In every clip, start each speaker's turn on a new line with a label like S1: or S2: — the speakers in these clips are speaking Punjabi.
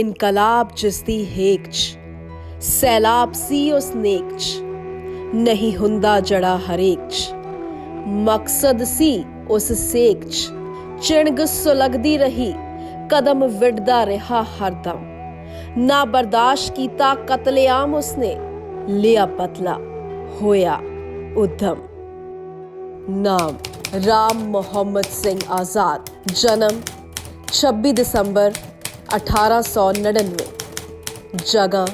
S1: ਇਨਕਲਾਬ ਜਿਸਦੀ ਹੇਕ 'ਚ ਸੈਲਾਬ ਸੀ ਉਸ ਨੇਕ 'ਚ ਨਹੀਂ ਹੁੰਦਾ ਜੜਾ ਹਰੇਕ 'ਚ ਮਕਸਦ ਸੀ ਉਸ ਸੇਕ 'ਚ ਚਿਣਗ ਸੁਲਗਦੀ ਰਹੀ ਕਦਮ ਵਿੜਦਾ ਰਿਹਾ ਹਰਦਮ ਨਾ ਬਰਦਾਸ਼ਤ ਕੀਤਾ ਕਤਲੇਆਮ ਉਸਨੇ ਲਿਆ ਬਦਲਾ ਹੋਇਆ ਉਦਮ। ਨਾਮ ਰਾਮ ਮੁਹੰਮਦ ਸਿੰਘ ਆਜ਼ਾਦ। ਜਨਮ 26 ਦਸੰਬਰ 1899। ਜਗ੍ਹਾ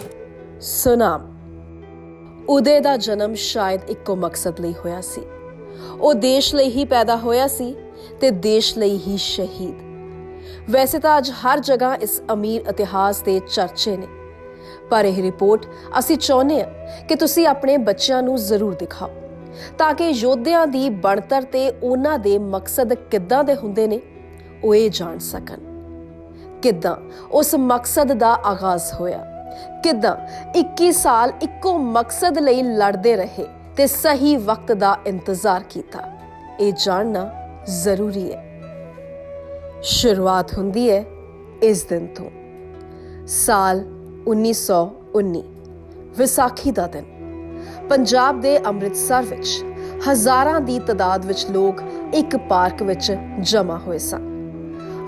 S1: ਸੁਨਾਮ। ਉਦੇ ਦਾ ਜਨਮ ਸ਼ਾਇਦ ਇੱਕੋ ਮਕਸਦ ਲਈ ਹੋਇਆ ਸੀ। ਉਹ ਦੇਸ਼ ਲਈ ਹੀ ਪੈਦਾ ਹੋਇਆ ਸੀ ਤੇ ਦੇਸ਼ ਲਈ ਹੀ ਸ਼ਹੀਦ। ਵੈਸੇ ਤਾਂ ਅੱਜ ਹਰ ਜਗ੍ਹਾ ਇਸ ਅਮੀਰ ਇਤਿਹਾਸ ਦੇ ਚਰਚੇ ਨੇ, ਪਰ ਇਹ ਰਿਪੋਰਟ ਅਸੀਂ ਚਾਹੁੰਦੇ ਹਾਂ ਕਿ ਤੁਸੀਂ ਆਪਣੇ ਬੱਚਿਆਂ ਨੂੰ ਜ਼ਰੂਰ ਦਿਖਾਓ ਤਾਂ ਕਿ ਯੋਧਿਆਂ ਦੀ ਬਣਤਰ ਤੇ ਉਹਨਾਂ ਦੇ ਮਕਸਦ ਕਿੱਦਾਂ ਦੇ ਹੁੰਦੇ ਨੇ ਉਹ ਇਹ ਜਾਣ ਸਕਣ। ਕਿੱਦਾਂ ਉਸ ਮਕਸਦ ਦਾ ਆਗਾਜ਼ ਹੋਇਆ, ਕਿੱਦਾਂ 21 ਸਾਲ ਇੱਕੋ ਮਕਸਦ ਲਈ ਲੜਦੇ ਰਹੇ ਤੇ ਸਹੀ ਵਕਤ ਦਾ ਇੰਤਜ਼ਾਰ ਕੀਤਾ, ਇਹ ਜਾਣਨਾ ਜ਼ਰੂਰੀ ਹੈ। ਸ਼ੁਰੂਆਤ ਹੁੰਦੀ ਹੈ ਇਸ ਦਿਨ ਤੋਂ। ਸਾਲ 1919 ਵਿਸਾਖੀ ਦਾ ਦਿਨ। ਪੰਜਾਬ ਦੇ ਅੰਮ੍ਰਿਤਸਰ ਵਿੱਚ ਹਜ਼ਾਰਾਂ ਦੀ ਤਾਦਾਦ ਵਿੱਚ ਲੋਕ ਇੱਕ ਪਾਰਕ ਵਿੱਚ ਜਮ੍ਹਾਂ ਹੋਏ ਸਨ।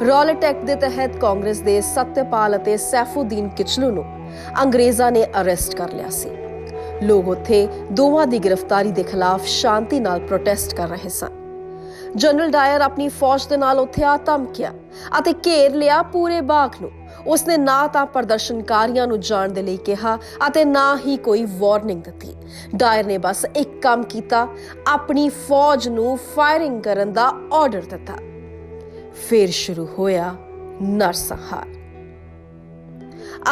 S1: ਰੌਲਟ ਐਕਟ ਦੇ ਤਹਿਤ ਕਾਂਗਰਸ ਦੇ ਸਤਿਆਪਾਲ ਅਤੇ ਸੈਫੂਦੀਨ ਕਿਚਲੂ ਨੂੰ ਅੰਗਰੇਜ਼ਾਂ ਨੇ ਅਰੈਸਟ ਕਰ ਲਿਆ ਸੀ। ਲੋਕ ਉੱਥੇ ਦੋਵਾਂ ਦੀ ਗ੍ਰਿਫਤਾਰੀ ਦੇ ਖਿਲਾਫ ਸ਼ਾਂਤੀ ਨਾਲ ਪ੍ਰੋਟੈਸਟ ਕਰ ਰਹੇ ਸਨ। ਜਨਰਲ ਡਾਇਰ ਆਪਣੀ ਫੌਜ ਦੇ ਨਾਲ ਉੱਥੇ ਆ ਧਮਕਿਆ ਅਤੇ ਘੇਰ ਲਿਆ ਪੂਰੇ ਬਾਗ ਨੂੰ। ਉਸਨੇ ਨਾ ਤਾਂ ਪ੍ਰਦਰਸ਼ਨਕਾਰੀਆਂ ਨੂੰ ਜਾਣ ਦੇ ਲਈ ਕਿਹਾ ਅਤੇ ਨਾ ਹੀ ਕੋਈ ਵਾਰਨਿੰਗ ਦਿੱਤੀ। ਡਾਇਰ ਨੇ ਬਸ ਇੱਕ ਕੰਮ ਕੀਤਾ, ਆਪਣੀ ਫੌਜ ਨੂੰ ਫਾਇਰਿੰਗ ਕਰਨ ਦਾ ਆਰਡਰ ਦਿੱਤਾ। ਫਿਰ ਸ਼ੁਰੂ ਹੋਇਆ ਨਰਸੰਹਾਰ।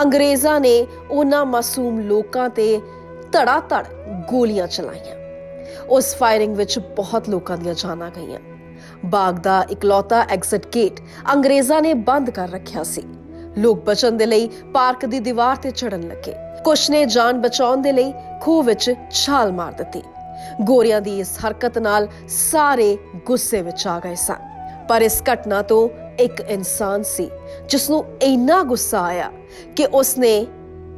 S1: ਅੰਗਰੇਜ਼ਾਂ ਨੇ ਉਹਨਾਂ ਮਾਸੂਮ ਲੋਕਾਂ ਤੇ ਧੜਾ-ਧੜ ਗੋਲੀਆਂ ਚਲਾਈਆਂ। ਉਸ ਫਾਇਰਿੰਗ ਵਿੱਚ ਬਹੁਤ ਲੋਕਾਂ ਦੀਆਂ ਜਾਨਾਂ ਗਈਆਂ। ਬਾਗ ਦਾ ਇਕਲੌਤਾ ਐਗਜ਼ਿਟ ਗੇਟ ਅੰਗਰੇਜ਼ਾਂ ਨੇ ਬੰਦ ਕਰ ਰੱਖਿਆ ਸੀ। ਲੋਕ ਬਚਣ ਦੇ ਲਈ ਪਾਰਕ ਦੀ ਦੀਵਾਰ ਤੇ ਚੜ੍ਹਨ ਲੱਗੇ। ਕੁਝ ਨੇ ਜਾਨ ਬਚਾਉਣ ਦੇ ਲਈ ਖੂਹ ਵਿੱਚ ਛਾਲ ਮਾਰ ਦਿੱਤੀ। ਗੋਰਿਆਂ ਦੀ ਇਸ ਹਰਕਤ ਨਾਲ ਸਾਰੇ ਗੁੱਸੇ ਵਿੱਚ ਆ ਗਏ ਸਨ। ਪਰ ਇਸ ਘਟਨਾ ਤੋਂ ਇੱਕ ਇਨਸਾਨ ਸੀ ਜਿਸ ਨੂੰ ਇੰਨਾ ਗੁੱਸਾ ਆਇਆ ਕਿ ਉਸਨੇ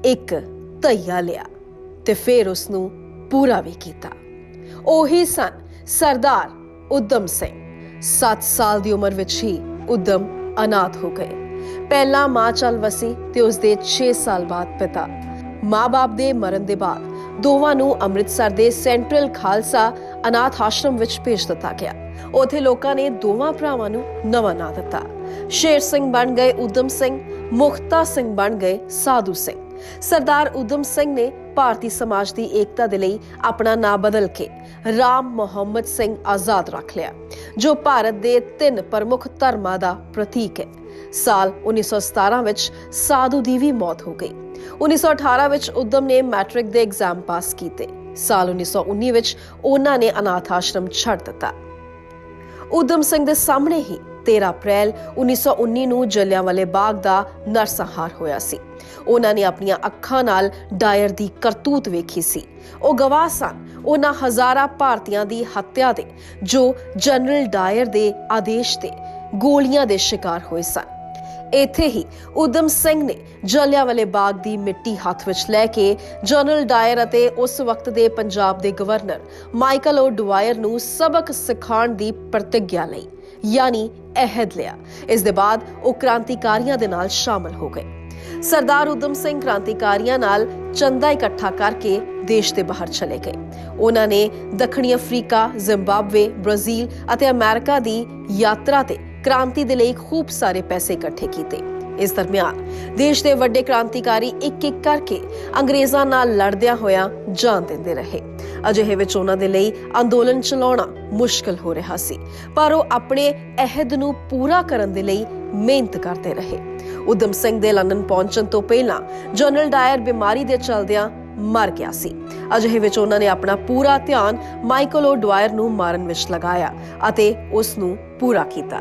S1: ਇੱਕ ਧਈਆ ਲਿਆ ਤੇ ਫਿਰ ਉਸ ਨੂੰ ਪੂਰਾ ਵੀ ਕੀਤਾ। ਉਹੀ ਸਨ ਸਰਦਾਰ ਊਧਮ ਸਿੰਘ। 7 ਸਾਲ ਦੀ ਉਮਰ ਵਿੱਚ ਹੀ ਊਧਮ ਅਨਾਥ ਹੋ ਗਏ। ਪਹਿਲਾਂ ਮਾਂ ਚੱਲ ਵਸੀ ਤੇ ਉਸਦੇ 6 ਸਾਲ ਬਾਅਦ ਪਿਤਾ। ਮਾਂ-ਬਾਪ ਦੇ ਮਰਨ ਦੇ ਬਾਅਦ ਦੋਵਾਂ ਨੂੰ ਅੰਮ੍ਰਿਤਸਰ ਦੇ ਸੈਂਟਰਲ ਖਾਲਸਾ ਅਨਾਥ ਆਸ਼ਰਮ ਵਿੱਚ ਭੇਜ ਦਿੱਤਾ ਗਿਆ। ਉੱਥੇ ਲੋਕਾਂ ਨੇ ਦੋਵਾਂ ਭਰਾਵਾਂ ਨੂੰ ਨਵਾਂ ਨਾਂ ਦਿੱਤਾ। ਸ਼ੇਰ ਸਿੰਘ ਬਣ ਗਏ ਊਧਮ ਸਿੰਘ, ਮੁਖਤਾ ਸਿੰਘ ਬਣ ਗਏ ਸਾਧੂ ਸਿੰਘ। ਸਰਦਾਰ ਊਧਮ ਸਿੰਘ ਨੇ ਭਾਰਤੀ ਸਮਾਜ ਦੀ ਏਕਤਾ ਦੇ ਲਈ ਆਪਣਾ ਨਾਂ ਬਦਲ ਕੇ ਰਾਮ ਮੁਹੰਮਦ ਸਿੰਘ ਆਜ਼ਾਦ ਰੱਖ ਲਿਆ, ਜੋ ਭਾਰਤ ਦੇ 3 ਪ੍ਰਮੁੱਖ ਧਰਮਾਂ ਦਾ ਪ੍ਰਤੀਕ ਹੈ। ਸਾਲ 1917 ਵਿੱਚ ਸਾਧੂ ਦੀ ਵੀ ਮੌਤ ਹੋ ਗਈ। 1918 ਵਿੱਚ ਊਧਮ ਨੇ ਮੈਟ੍ਰਿਕ ਦੇ ਐਗਜ਼ਾਮ ਪਾਸ ਕੀਤੇ। ਸਾਲ 1919 ਵਿੱਚ ਉਹਨਾਂ ਨੇ ਅਨਾਥ ਆਸ਼ਰਮ ਛੱਡ ਦਿੱਤਾ। ਊਧਮ ਸਿੰਘ ਦੇ ਸਾਹਮਣੇ ਹੀ 13 ਅਪ੍ਰੈਲ 1919 ਨੂੰ ਜਲਿਆਂਵਾਲੇ ਬਾਗ ਦਾ ਨਰਸੰਹਾਰ ਹੋਇਆ ਸੀ। ਉਹਨਾਂ ਨੇ ਆਪਣੀਆਂ ਅੱਖਾਂ ਨਾਲ ਡਾਇਰ ਦੀ ਕਰਤੂਤ ਵੇਖੀ ਸੀ। ਉਹ ਗਵਾਹ ਸਨ ਉਹਨਾਂ ਹਜ਼ਾਰਾਂ ਭਾਰਤੀਆਂ ਦੀ ਹੱਤਿਆ ਦੇ ਜੋ ਜਨਰਲ ਡਾਇਰ ਦੇ ਆਦੇਸ਼ ਤੇ ਗੋਲੀਆਂ ਦੇ ਸ਼ਿਕਾਰ ਹੋਏ ਸਨ। ਇੱਥੇ ਹੀ ਊਧਮ ਸਿੰਘ ਨੇ ਜਲਿਆਂਵਾਲੇ ਬਾਗ ਦੀ ਮਿੱਟੀ ਹੱਥ ਵਿੱਚ ਲੈ ਕੇ ਜਨਰਲ ਡਾਇਰ ਅਤੇ ਉਸ ਵਕਤ ਦੇ ਪੰਜਾਬ ਦੇ ਗਵਰਨਰ ਮਾਈਕਲ ਓ ਡਵਾਇਰ ਨੂੰ ਸਬਕ ਸਿਖਾਉਣ ਦੀ ਪ੍ਰਤਿਗਿਆ ਲਈ, ਯਾਨੀ ਅਹਿਦ ਲਿਆ। ਇਸ ਦੇ ਬਾਅਦ ਉਹ ਕ੍ਰਾਂਤੀਕਾਰੀਆਂ ਦੇ ਨਾਲ ਸ਼ਾਮਲ ਹੋ ਗਏ। ਸਰਦਾਰ ਊਧਮ ਸਿੰਘ ਕ੍ਰਾਂਤੀਕਾਰੀਆਂ ਨਾਲ ਚੰਦਾ ਇਕੱਠਾ ਕਰਕੇ ਦੇਸ਼ ਦੇ ਬਾਹਰ ਚਲੇ ਗਏ। ਉਹਨਾਂ ਨੇ ਦੱਖਣੀ ਅਫਰੀਕਾ, ਜ਼ਿੰਬਾਬਵੇ, ਬ੍ਰਾਜ਼ੀਲ ਅਤੇ ਅਮਰੀਕਾ ਦੀ ਯਾਤਰਾ ਤੇ ਕ੍ਰਾਂਤੀ ਦੇ ਲਈ ਖੂਬ ਸਾਰੇ ਪੈਸੇ ਇਕੱਠੇ ਕੀਤੇ। ਇਸ ਦਰਮਿਆਨ ਦੇਸ਼ ਦੇ ਵੱਡੇ ਕ੍ਰਾਂਤੀਕਾਰੀ ਇੱਕ-ਇੱਕ ਕਰਕੇ ਅੰਗਰੇਜ਼ਾਂ ਨਾਲ ਲੜਦਿਆਂ ਹੋਇਆਂ ਜਾਨ ਦਿੰਦੇ ਰਹੇ। ਅਜਿਹੇ ਵਿੱਚ ਉਹਨਾਂ ਦੇ ਲਈ ਅੰਦੋਲਨ ਚਲਾਉਣਾ ਮੁਸ਼ਕਲ ਹੋ ਰਿਹਾ ਸੀ, ਪਰ ਉਹ ਆਪਣੇ ਅਹਿਦ ਨੂੰ ਪੂਰਾ ਕਰਨ ਦੇ ਲਈ ਮਿਹਨਤ ਕਰਦੇ ਰਹੇ। ਊਧਮ ਸਿੰਘ ਦੇ ਲੰਡਨ ਪਹੁੰਚਣ ਤੋਂ ਪਹਿਲਾਂ ਜਨਰਲ ਡਾਇਰ ਬਿਮਾਰੀ ਦੇ ਚਲਦਿਆਂ ਮਰ ਗਿਆ ਸੀ। ਅਜਿਹੇ ਵਿੱਚ ਉਹਨਾਂ ਨੇ ਆਪਣਾ ਪੂਰਾ ਧਿਆਨ ਮਾਈਕਲ ਓ ਡਵਾਇਰ ਨੂੰ ਮਾਰਨ ਵਿੱਚ ਲਗਾਇਆ ਅਤੇ ਉਸ ਨੂੰ ਪੂਰਾ ਕੀਤਾ।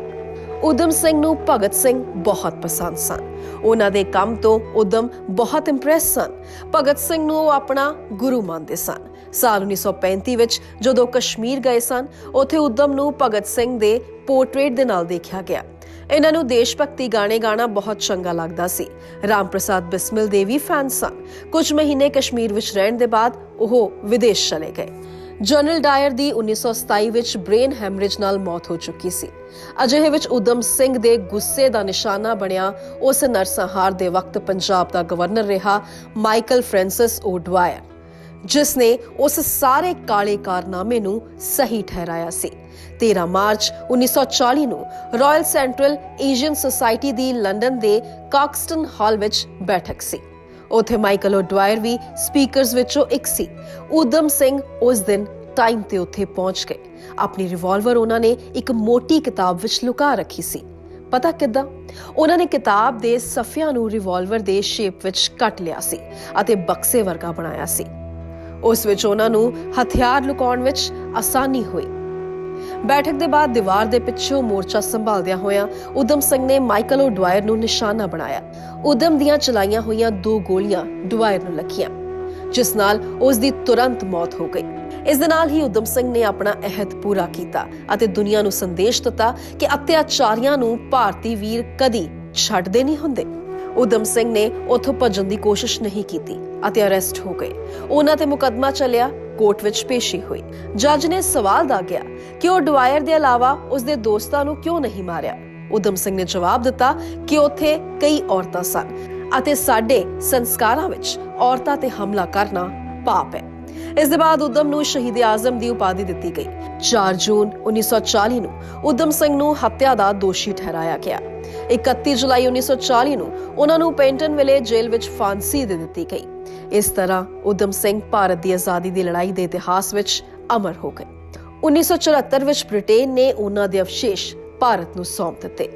S1: ਊਧਮ ਸਿੰਘ ਨੂੰ ਭਗਤ ਸਿੰਘ ਬਹੁਤ ਪਸੰਦ ਸਨ। ਉਹਨਾਂ ਦੇ ਕੰਮ ਤੋਂ ਊਧਮ ਬਹੁਤ ਇੰਪ੍ਰੈਸ ਸਨ। ਭਗਤ ਸਿੰਘ ਨੂੰ ਉਹ ਆਪਣਾ ਗੁਰੂ ਮੰਨਦੇ ਸਨ। ਸਾਲ 1935 ਵਿੱਚ ਜਦੋਂ ਕਸ਼ਮੀਰ ਗਏ ਸਨ, ਉੱਥੇ ਊਧਮ ਨੂੰ ਭਗਤ ਸਿੰਘ ਦੇ ਪੋਰਟਰੇਟ ਦੇ ਨਾਲ ਦੇਖਿਆ ਗਿਆ। ਇਹਨਾਂ ਨੂੰ ਦੇਸ਼ ਭਗਤੀ ਗਾਣੇ ਗਾਣਾ ਬਹੁਤ ਚੰਗਾ ਲੱਗਦਾ ਸੀ। ਰਾਮ ਪ੍ਰਸਾਦ ਬਿਸਮਿਲ ਦੇ ਵੀ ਫੈਨ ਸਨ। ਕੁਝ ਮਹੀਨੇ ਕਸ਼ਮੀਰ ਵਿੱਚ ਰਹਿਣ ਦੇ ਬਾਅਦ ਉਹ ਵਿਦੇਸ਼ ਚਲੇ ਗਏ। ਜਨਰਲ ਡਾਇਰ ਦੀ 1927 ਵਿੱਚ ਬ੍ਰੇਨ ਹੈਮਰੇਜ ਨਾਲ ਮੌਤ ਹੋ ਚੁੱਕੀ ਸੀ। ਅਜਿਹੇ ਵਿੱਚ ਊਧਮ ਸਿੰਘ ਦੇ ਗੁੱਸੇ ਦਾ ਨਿਸ਼ਾਨਾ ਬਣਿਆ ਉਸ ਨਰਸੰਹਾਰ ਦੇ ਵਕਤ ਪੰਜਾਬ ਦਾ ਗਵਰਨਰ ਰਿਹਾ ਮਾਈਕਲ ਫ੍ਰਾਂਸਿਸ ਓ ਡਵਾਇਰ, ਜਿਸ ਨੇ ਉਸ ਸਾਰੇ ਕਾਲੇ ਕਾਰਨਾਮੇ ਨੂੰ ਸਹੀ ਠਹਿਰਾਇਆ ਸੀ। 13 ਮਾਰਚ 1940 ਨੂੰ ਰਾਇਲ ਸੈਂਟਰਲ ਏਸ਼ੀਅਨ ਸੁਸਾਇਟੀ ਦੀ ਲੰਡਨ ਦੇ ਕਾਕਸਟਨ ਹਾਲ ਵਿੱਚ ਬੈਠਕ ਸੀ। ਉੱਥੇ ਮਾਈਕਲ ਓ ਡਵਾਇਰ ਵੀ ਸਪੀਕਰਸ ਵਿੱਚੋਂ ਇੱਕ ਸੀ। ਊਧਮ ਸਿੰਘ ਉਸ ਦਿਨ ਟਾਈਮ ਤੇ ਉੱਥੇ ਪਹੁੰਚ ਗਏ। ਆਪਣੀ ਰਿਵਾਲਵਰ ਉਹਨਾਂ ਨੇ ਇੱਕ ਮੋਟੀ ਕਿਤਾਬ ਵਿੱਚ ਲੁਕਾ ਰੱਖੀ ਸੀ। ਪਤਾ ਕਿੱਦਾਂ? ਉਹਨਾਂ ਨੇ ਕਿਤਾਬ ਦੇ ਸਫ਼ਿਆਂ ਨੂੰ ਰਿਵਾਲਵਰ ਦੇ ਸ਼ੇਪ ਵਿੱਚ ਕੱਟ ਲਿਆ ਸੀ ਅਤੇ ਬਕਸੇ ਵਰਗਾ ਬਣਾਇਆ ਸੀ। ਉਸ ਵਿੱਚ ਉਹਨਾਂ ਨੂੰ ਹਥਿਆਰ ਲੁਕਾਉਣ ਵਿੱਚ ਆਸਾਨੀ ਹੋਈ। ਬੈਠਕ ਦੇ ਬਾਅਦ ਦੀਵਾਰ ਦੇ ਪਿੱਛੋਂ ਮੋਰਚਾ ਸੰਭਾਲਦਿਆਂ ਹੋਇਆਂ ਊਧਮ ਸਿੰਘ ਨੇ ਮਾਈਕਲ ਓ ਡਵਾਇਰ ਨੂੰ ਨਿਸ਼ਾਨਾ ਬਣਾਇਆ। ਊਧਮ ਦੀਆਂ ਚਲਾਈਆਂ ਹੋਈਆਂ 2 ਗੋਲੀਆਂ ਡਵਾਇਰ ਨੂੰ ਲੱਗੀਆਂ, ਜਿਸ ਨਾਲ ਉਸ ਦੀ ਤੁਰੰਤ ਮੌਤ ਹੋ ਗਈ। ਇਸ ਦੇ ਨਾਲ ਹੀ ਊਧਮ ਸਿੰਘ ਨੇ ਆਪਣਾ ਅਹਿਦ ਪੂਰਾ ਕੀਤਾ ਅਤੇ ਦੁਨੀਆ ਨੂੰ ਸੰਦੇਸ਼ ਦਿੱਤਾ ਕਿ ਅਤਿਆਚਾਰੀਆਂ ਨੂੰ ਭਾਰਤੀ ਵੀਰ ਕਦੀ ਛੱਡਦੇ ਨਹੀਂ ਹੁੰਦੇ। ਊਧਮ ਸਿੰਘ ਨੇ ਉੱਥੋਂ ਭੱਜਣ ਦੀ ਕੋਸ਼ਿਸ਼ ਨਹੀਂ ਕੀਤੀ ਅਤੇ ਅਰੈਸਟ ਹੋ ਗਏ। ਉਹਨਾਂ ਤੇ ਮੁਕੱਦਮਾ ਚੱਲਿਆ। ਕੋਰਟ ਵਿੱਚ ਪੇਸ਼ੀ ਹੋਈ। ਜੱਜ ਨੇ ਸਵਾਲ ਦਾਗਿਆ ਕਿ ਉਹ ਡਵਾਇਰ ਦੇ ਇਲਾਵਾ ਉਸ ਦੇ ਦੋਸਤਾਂ ਨੂੰ ਕਿਉਂ ਨਹੀਂ ਮਾਰਿਆ। ਊਧਮ ਸਿੰਘ ਨੇ ਜਵਾਬ ਦਿੱਤਾ ਕਿ ਉੱਥੇ ਕਈ ਔਰਤਾਂ ਸਨ ਅਤੇ ਸਾਡੇ ਸੰਸਕਾਰਾਂ ਵਿੱਚ ਔਰਤਾਂ ਤੇ ਹਮਲਾ ਕਰਨਾ ਪਾਪ ਹੈ। ਇਸ ਦੇ ਬਾਅਦ ਊਧਮ ਨੂੰ ਸ਼ਹੀਦ ਆਜ਼ਮ ਦੀ ਉਪਾਧੀ ਦਿੱਤੀ ਗਈ। 4 ਜੂਨ 1940 ਨੂੰ ਊਧਮ ਸਿੰਘ ਨੂੰ ਹੱਤਿਆ ਦਾ ਦੋਸ਼ੀ ਠਹਿਰਾਇਆ ਗਿਆ। 31 ਜੁਲਾਈ 1940 ਨੂੰ ਉਹਨਾਂ ਨੂੰ ਪੈਂਟਨਵਿਲੇ ਜੇਲ੍ਹ ਵਿੱਚ ਫਾਂਸੀ ਦੇ ਦਿੱਤੀ ਗਈ। ਇਸ ਤਰ੍ਹਾਂ ਊਧਮ ਸਿੰਘ ਭਾਰਤ ਦੀ ਆਜ਼ਾਦੀ ਦੀ ਲੜਾਈ ਦੇ ਇਤਿਹਾਸ ਵਿੱਚ ਅਮਰ ਹੋ ਗਏ। 1974 ਵਿੱਚ ਬ੍ਰਿਟੇਨ ਨੇ ਉਹਨਾਂ ਦੇ ਅਵਸ਼ੇਸ਼ ਭਾਰਤ ਨੂੰ ਸੌਂਪ ਦਿੱਤੇ।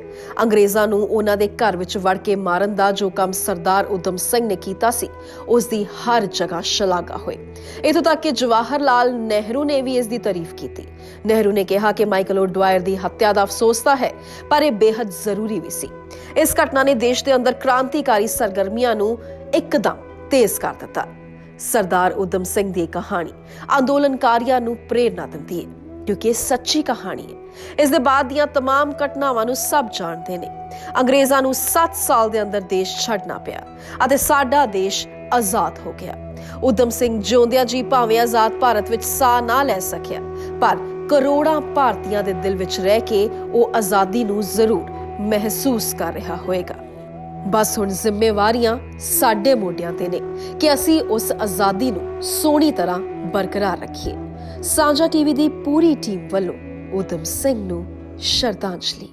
S1: ਅੰਗਰੇਜ਼ਾਂ ਨੂੰ ਉਹਨਾਂ ਦੇ ਘਰ ਵਿੱਚ ਵੜ ਕੇ ਮਾਰਨ ਦਾ ਜੋ ਕੰਮ ਸਰਦਾਰ ਊਧਮ ਸਿੰਘ ਨੇ ਕੀਤਾ ਸੀ, ਉਸ ਦੀ ਹਰ ਜਗ੍ਹਾ ਸ਼ਲਾਘਾ ਹੋਈ। ਇੱਥੋਂ ਤੱਕ ਕਿ ਜਵਾਹਰ ਲਾਲ ਨਹਿਰੂ ਨੇ ਵੀ ਇਸ ਦੀ ਤਾਰੀਫ ਕੀਤੀ। ਨਹਿਰੂ ਨੇ ਕਿਹਾ ਕਿ ਮਾਈਕਲ ਓ ਡਵਾਇਰ ਦੀ ਹੱਤਿਆ ਦਾ ਅਫਸੋਸ ਤਾਂ ਹੈ, ਪਰ ਇਹ ਬੇहद ਜ਼ਰੂਰੀ ਵੀ ਸੀ। ਇਸ ਘਟਨਾ ਨੇ ਦੇਸ਼ ਦੇ ਅੰਦਰ ਕ੍ਰਾਂਤੀਕਾਰੀ ਸਰਗਰਮੀਆਂ ਨੂੰ ਇੱਕਦਮ ਤੇਜ਼ ਕਰ ਦਿੱਤਾ। ਸਰਦਾਰ ਊਧਮ ਸਿੰਘ ਦੀ ਕਹਾਣੀ ਅੰਦੋਲਨਕਾਰੀਆਂ ਨੂੰ ਪ੍ਰੇਰਨਾ ਦਿੰਦੀ ਹੈ, ਕਿਉਂਕਿ ਇਹ ਸੱਚੀ ਕਹਾਣੀ ਹੈ। ਇਸ ਦੇ ਬਾਅਦ ਦੀਆਂ तमाम ਘਟਨਾਵਾਂ ਨੂੰ ਸਭ ਜਾਣਦੇ ਨੇ। ਅੰਗਰੇਜ਼ਾਂ ਨੂੰ 7 ਸਾਲ ਦੇ ਅੰਦਰ ਦੇਸ਼ ਛੱਡਣਾ ਪਿਆ ਅਤੇ ਸਾਡਾ ਦੇਸ਼ ਆਜ਼ਾਦ ਹੋ ਗਿਆ। ਊਧਮ ਸਿੰਘ ਜਿਉਂਦਿਆਂ ਜੀ ਭਾਵੇਂ ਆਜ਼ਾਦ ਭਾਰਤ ਵਿੱਚ ਸਾਹ ਨਾ ਲੈ ਸਕਿਆ, ਪਰ ਕਰੋੜਾਂ ਭਾਰਤੀਆਂ ਦੇ ਦਿਲ ਵਿੱਚ ਰਹਿ ਕੇ ਉਹ ਆਜ਼ਾਦੀ ਨੂੰ ਜ਼ਰੂਰ ਮਹਿਸੂਸ ਕਰ ਰਿਹਾ ਹੋਵੇਗਾ। ਬਸ ਹੁਣ ਜ਼ਿੰਮੇਵਾਰੀਆਂ ਸਾਡੇ ਮੋਢਿਆਂ ਤੇ ਨੇ ਕਿ ਅਸੀਂ ਉਸ ਆਜ਼ਾਦੀ ਨੂੰ ਸੋਹਣੀ ਤਰ੍ਹਾਂ ਬਰਕਰਾਰ ਰੱਖੀਏ। ਸਾਂਝਾ ਟੀਵੀ ਦੀ ਪੂਰੀ ਟੀਮ ਵੱਲੋਂ ਊਧਮ ਸਿੰਘ ਨੂੰ ਸ਼ਰਧਾਂਜਲੀ।